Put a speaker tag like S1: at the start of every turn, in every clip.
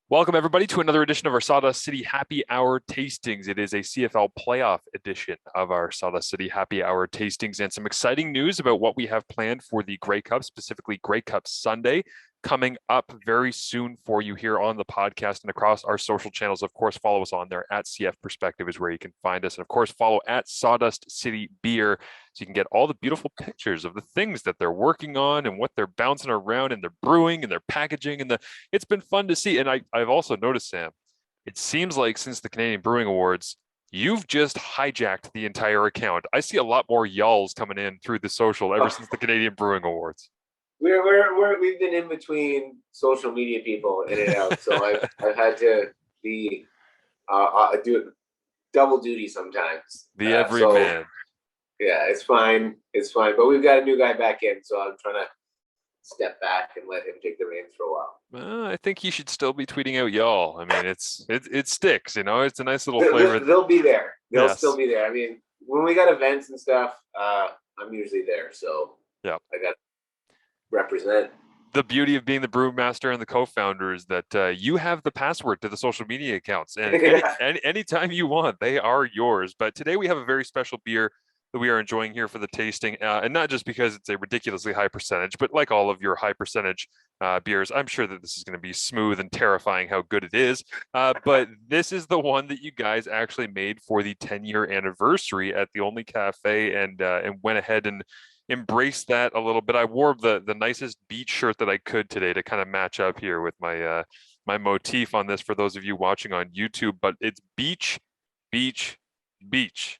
S1: Welcome, everybody, to another edition of our Sawdust City Happy Hour Tastings. It is a CFL playoff edition of our Sawdust City Happy Hour Tastings, and some exciting news about what we have planned for the Grey Cup, specifically Grey Cup Sunday, coming up very soon for you here on the podcast and across our social channels. Of course, follow us on there at CF Perspective is where you can find us. And of course, follow at Sawdust City Beer so you can get all the beautiful pictures of the things that they're working on and what they're bouncing around and they're brewing and they're packaging. And it's been fun to see. And I've also noticed, Sam, it seems like since the Canadian Brewing Awards, you've just hijacked the entire account. I see a lot more y'alls coming in through the social ever since the Canadian Brewing Awards.
S2: We've been in between social media people in and out, so I've had to be do double duty sometimes.
S1: The everyman.
S2: Yeah, it's fine. But we've got a new guy back in, so I'm trying to step back and let him take the reins for a while.
S1: I think he should still be tweeting out y'all. I mean, it sticks, It's a nice little flavor.
S2: They'll be there. They'll still be there. I mean, when we got events and stuff, I'm usually there. So
S1: yeah,
S2: I got to represent.
S1: The beauty of being the Brewmaster and the co-founder is that you have the password to the social media accounts, and anytime you want, they are yours. But today we have a very special beer that we are enjoying here for the tasting, and not just because it's a ridiculously high percentage, but like all of your high percentage beers, I'm sure that this is going to be smooth and terrifying how good it is. But this is the one that you guys actually made for the 10-year anniversary at the Only Cafe, and went ahead and embraced that a little bit. I wore the nicest beach shirt that I could today to kind of match up here with my my motif on this for those of you watching on YouTube. But it's beach, beach, beach.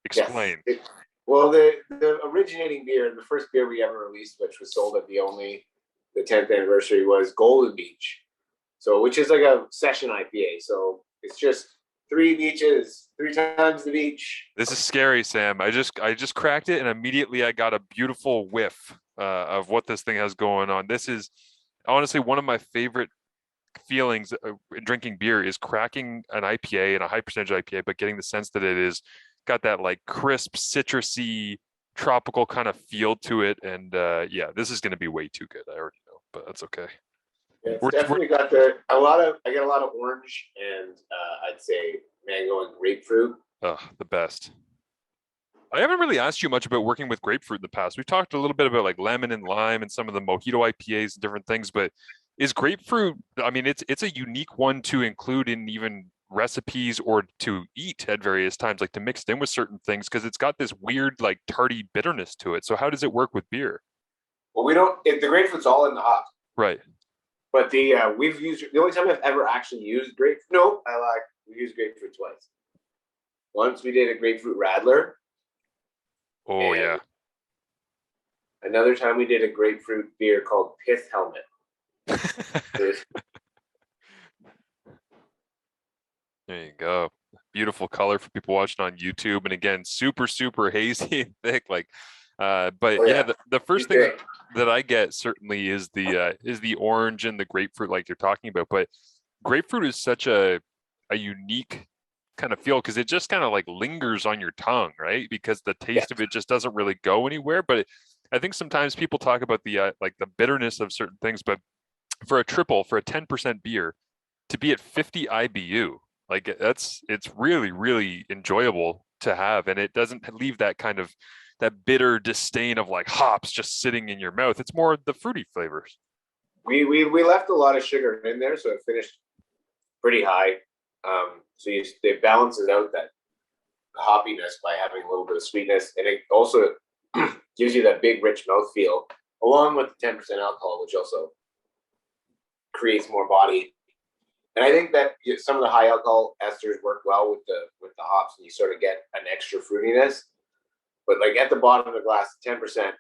S1: Explain.
S2: Yes. Well, the originating beer, the first beer we ever released, which was sold at the 10th anniversary, was Golden Beach. So, which is like a session IPA. So it's just 3 beaches, 3 times the beach.
S1: This is scary, Sam. I just cracked it, and immediately I got a beautiful whiff of what this thing has going on. This is honestly one of my favorite feelings in drinking beer is cracking an IPA and a high percentage IPA, but getting the sense that it is got that like crisp, citrusy, tropical kind of feel to it. And yeah, this is going to be way too good. I already know, but that's okay.
S2: Yeah, it's definitely got I get a lot of orange and I'd say mango and grapefruit.
S1: Oh, the best. I haven't really asked you much about working with grapefruit in the past. We've talked a little bit about like lemon and lime and some of the mojito IPAs and different things, but is grapefruit, I mean, it's a unique one to include in even recipes or to eat at various times, like to mix it in with certain things, because it's got this weird like tarty bitterness to it. So how does it work with beer?
S2: Well, the grapefruit's all in the hops.
S1: Right.
S2: But the only time I've ever actually used grapefruit. No, we used grapefruit twice. Once we did a grapefruit radler.
S1: Oh yeah.
S2: Another time we did a grapefruit beer called Pith Helmet.
S1: There you go. Beautiful color for people watching on YouTube, and again, super hazy and thick. Like, but yeah, the first thing that I get certainly is the orange and the grapefruit, like you're talking about. But grapefruit is such a unique kind of feel because it just kind of like lingers on your tongue, right? Because the taste of it just doesn't really go anywhere. But I think sometimes people talk about the like the bitterness of certain things, but for a 10% beer to be at 50 IBU, like it's really enjoyable to have, and it doesn't leave that kind of that bitter disdain of like hops just sitting in your mouth. It's more the fruity flavors.
S2: We left a lot of sugar in there, so it finished pretty high. So it balances out that hoppiness by having a little bit of sweetness, and it also gives you that big rich mouthfeel along with the 10% alcohol, which also creates more body. And I think that some of the high alcohol esters work well with the hops, and you sort of get an extra fruitiness. But like at the bottom of the glass, 10%,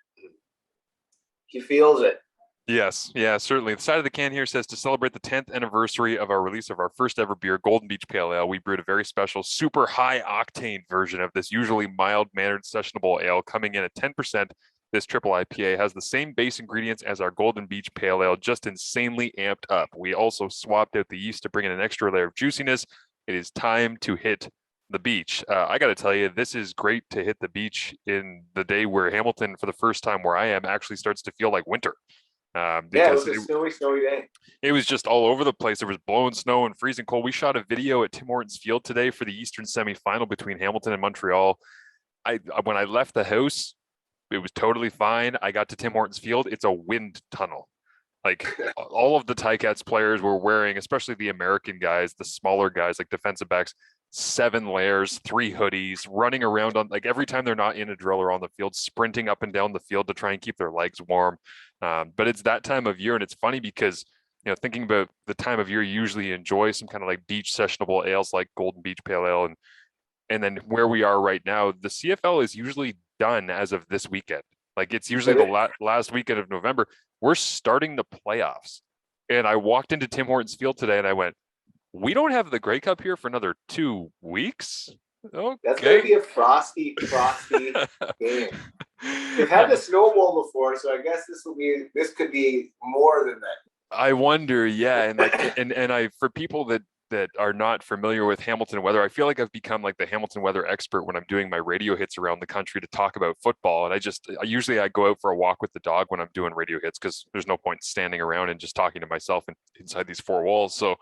S2: he feels it.
S1: Yes, yeah, certainly. The side of the can here says to celebrate the 10th anniversary of our release of our first ever beer, Golden Beach Pale Ale, we brewed a very special, super high octane version of this usually mild mannered sessionable ale, coming in at 10%. This triple IPA has the same base ingredients as our Golden Beach Pale Ale, just insanely amped up. We also swapped out the yeast to bring in an extra layer of juiciness. It is time to hit the beach. I got to tell you, this is great to hit the beach in the day where Hamilton, for the first time where I am, actually starts to feel like winter.
S2: Yeah, it
S1: because
S2: was a snowy day.
S1: it was just all over the place. There was blowing snow and freezing cold. We shot a video at Tim Hortons Field today for the Eastern semifinal between Hamilton and Montreal. When I left the house, it was totally fine. I got to Tim Hortons Field. It's a wind tunnel. Like all of the Ticats players were wearing, especially the American guys, the smaller guys, like defensive backs, 7 layers, 3 hoodies, running around on like every time they're not in a drill or on the field, sprinting up and down the field to try and keep their legs warm. But it's that time of year, and it's funny because thinking about the time of year, you usually enjoy some kind of like beach sessionable ales like Golden Beach Pale Ale, and then where we are right now, the CFL is usually done as of this weekend. Like it's usually the last weekend of November. We're starting the playoffs. And I walked into Tim Hortons Field today and I went, we don't have the Grey Cup here for another 2 weeks. Okay.
S2: That's going to be a frosty game. They've had the snowball before, so I guess this could be more than that.
S1: I wonder, yeah, and like, and I for people that are not familiar with Hamilton weather, I feel like I've become like the Hamilton weather expert when I'm doing my radio hits around the country to talk about football. And I go out for a walk with the dog when I'm doing radio hits because there's no point standing around and just talking to myself inside these 4 walls. So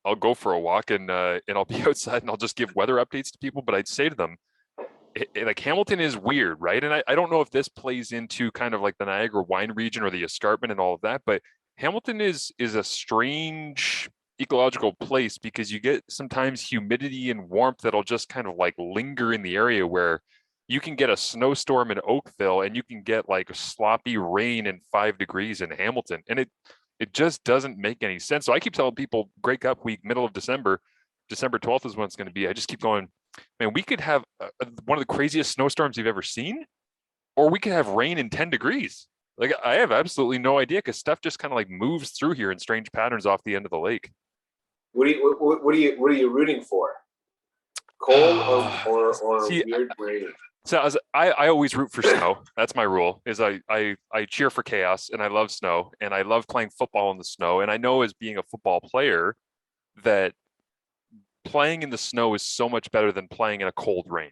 S1: I'll go for a walk and I'll be outside and I'll just give weather updates to people. But I'd say to them, like Hamilton is weird, right? And I don't know if this plays into kind of like the Niagara wine region or the escarpment and all of that, but Hamilton is a strange ecological place because you get sometimes humidity and warmth that'll just kind of like linger in the area where you can get a snowstorm in Oakville and you can get like sloppy rain and 5 degrees in Hamilton. And it just doesn't make any sense. So I keep telling people Grey Cup week, middle of December 12th is when it's going to be. I just keep going, man, we could have one of the craziest snowstorms you've ever seen, or we could have rain in 10 degrees. Like I have absolutely no idea because stuff just kind of like moves through here in strange patterns off the end of the lake.
S2: What are you rooting for? Cold or weird rain?
S1: So I always root for snow. That's my rule. Is I cheer for chaos and I love snow and I love playing football in the snow. And I know as being a football player that playing in the snow is so much better than playing in a cold rain.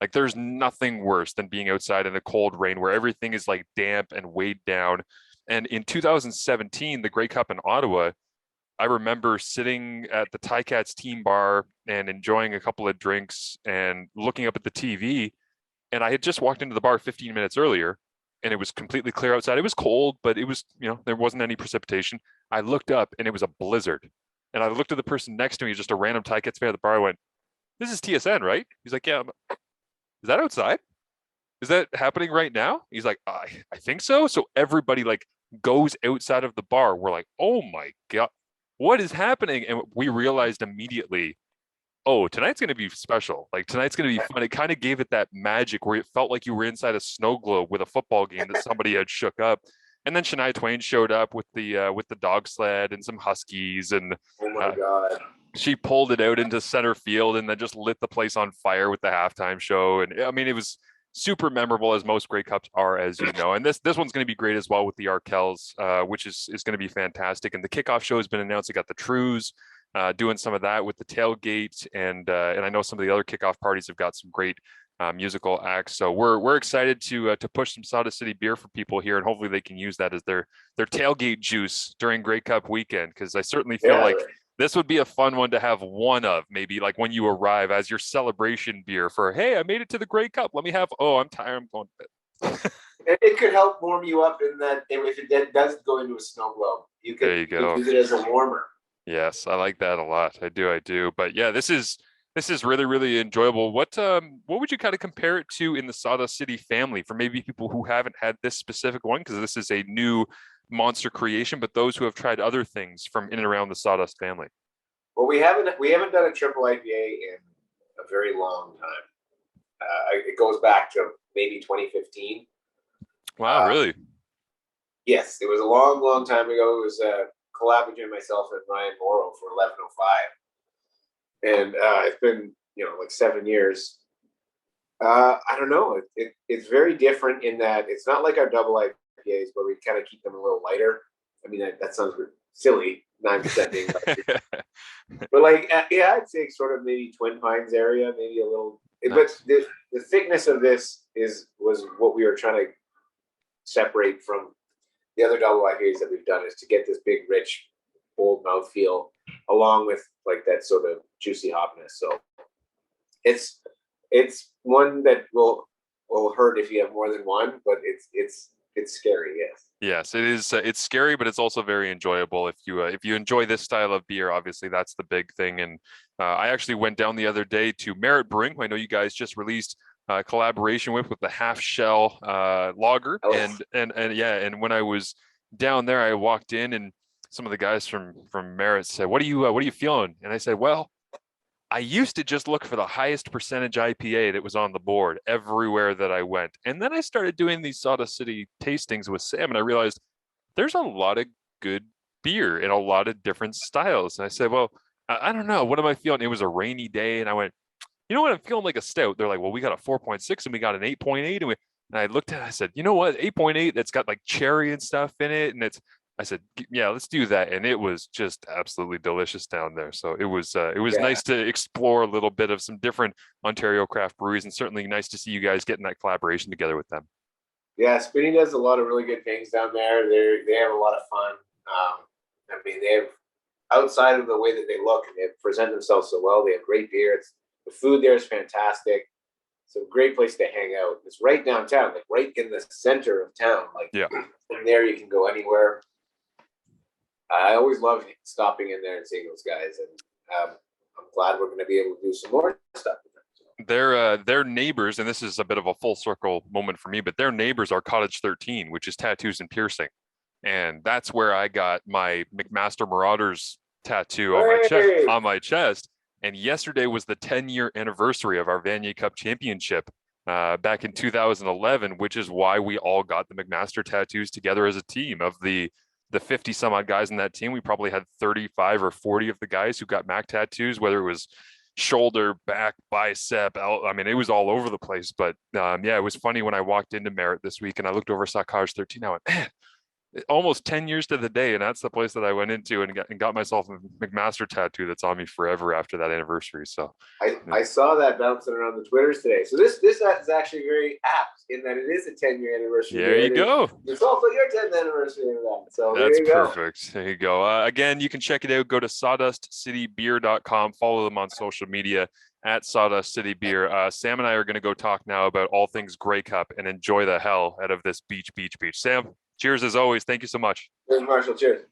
S1: Like there's nothing worse than being outside in a cold rain where everything is like damp and weighed down. And in 2017, the Grey Cup in Ottawa, I remember sitting at the Ticats team bar and enjoying a couple of drinks and looking up at the TV. And I had just walked into the bar 15 minutes earlier and it was completely clear outside. It was cold, but it was, there wasn't any precipitation. I looked up and it was a blizzard. And I looked at the person next to me, just a random Ticats fan at the bar. I went, "This is TSN, right?" He's like, "Yeah." Is that outside? Is that happening right now? He's like, I think so. So everybody like goes outside of the bar. We're like, oh my God, what is happening? And we realized immediately, oh, tonight's going to be special. Like tonight's going to be fun. It kind of gave it that magic where it felt like you were inside a snow globe with a football game that somebody had shook up. And then Shania Twain showed up with the dog sled and some huskies and
S2: oh my God.
S1: She pulled it out into center field and then just lit the place on fire with the halftime show. And I mean, it was super memorable as most Grey Cups are, as you know. And this one's going to be great as well with the Arkells, which is going to be fantastic. And the kickoff show has been announced. They got the Trews doing some of that with the tailgate, and I know some of the other kickoff parties have got some great musical acts. So we're excited to push some Sawdust City beer for people here, and hopefully they can use that as their tailgate juice during Grey Cup weekend. Because I certainly feel like this would be a fun one to have one of, maybe like when you arrive as your celebration beer for, hey, I made it to the Grey Cup. Let me have, I'm tired, I'm going to bed.
S2: It could help warm you up in that if it does go into a snow globe, you can use it as a warmer.
S1: Yes, I like that a lot. I do. But yeah, this is really, really enjoyable. What would you kind of compare it to in the Sawdust City family for maybe people who haven't had this specific one? Because this is a new monster creation, but those who have tried other things from in and around the Sawdust family.
S2: Well, we haven't done a triple IPA in a very long time. It goes back to maybe 2015.
S1: Wow, really?
S2: Yes, it was a long, long time ago. It was a collab between myself and Ryan Morrow for 1105, and it's been like 7 years. I don't know. It's very different in that it's not like our double IPAs where we kind of keep them a little lighter. I mean that sounds silly, 9% being lighter. But like I'd say sort of maybe Twin Pines area, maybe a little. Nice. But the thickness of this was what we were trying to separate from the other double IPAs that we've done is to get this big, rich, bold mouthfeel along with like that sort of juicy hopness. So it's one that will hurt if you have more than one, but it's scary. Yes.
S1: Yes, it is. It's scary, but it's also very enjoyable. If you enjoy this style of beer, obviously that's the big thing. And I actually went down the other day to Merit Brewing, who I know you guys just released a collaboration with the half shell lager, and yeah. And when I was down there, I walked in, and some of the guys from Merit said, what are you feeling?" And I said, "Well, I used to just look for the highest percentage IPA that was on the board everywhere that I went. And then I started doing these Sawdust City tastings with Sam, and I realized there's a lot of good beer in a lot of different styles." And I said, "Well, I don't know. What am I feeling?" It was a rainy day, and I went, "You know what? I'm feeling like a stout." They're like, "Well, we got a 4.6 and we got an 8.8." And I looked at it, I said, "You know what? 8.8, that's got like cherry and stuff in it." And I said, "Yeah, let's do that." And it was just absolutely delicious down there. So it was nice to explore a little bit of some different Ontario craft breweries, and certainly nice to see you guys getting that collaboration together with them.
S2: Yeah, Spinny does a lot of really good things down there. They have a lot of fun. I mean, they have, outside of the way that they look and they present themselves so well, they have great beer. The food there is fantastic. It's a great place to hang out. It's right downtown, like right in the center of town. Like from there, you can go anywhere. I always love stopping in there and seeing those guys, and I'm glad we're going to be able to do some more stuff with them. So.
S1: Their neighbors, and this is a bit of a full circle moment for me, but their neighbors are Cottage 13, which is tattoos and piercing, and that's where I got my McMaster Marauders tattoo on my chest. And yesterday was the 10-year anniversary of our Vanier Cup Championship back in 2011, which is why we all got the McMaster tattoos together as a team. Of the 50 some odd guys in that team, we probably had 35 or 40 of the guys who got Mac tattoos, whether it was shoulder, back, bicep. I mean, it was all over the place. But yeah, it was funny when I walked into Merit this week and I looked over, saw Cottage 13. I went, man, almost 10 years to the day, and that's the place that I went into and got myself a McMaster tattoo that's on me forever after that anniversary. So
S2: I saw that bouncing around the Twitters today. So this is actually very apt in that it is a 10-year anniversary.
S1: There you go.
S2: It's also your 10th anniversary of that. So
S1: that's perfect. There you go. Again, you can check it out. Go to sawdustcitybeer.com. Follow them on social media at Sawdust City Beer. Sam and I are going to go talk now about all things Grey Cup and enjoy the hell out of this beach. Sam, cheers as always. Thank you so much.
S2: Cheers, Marshall. Cheers.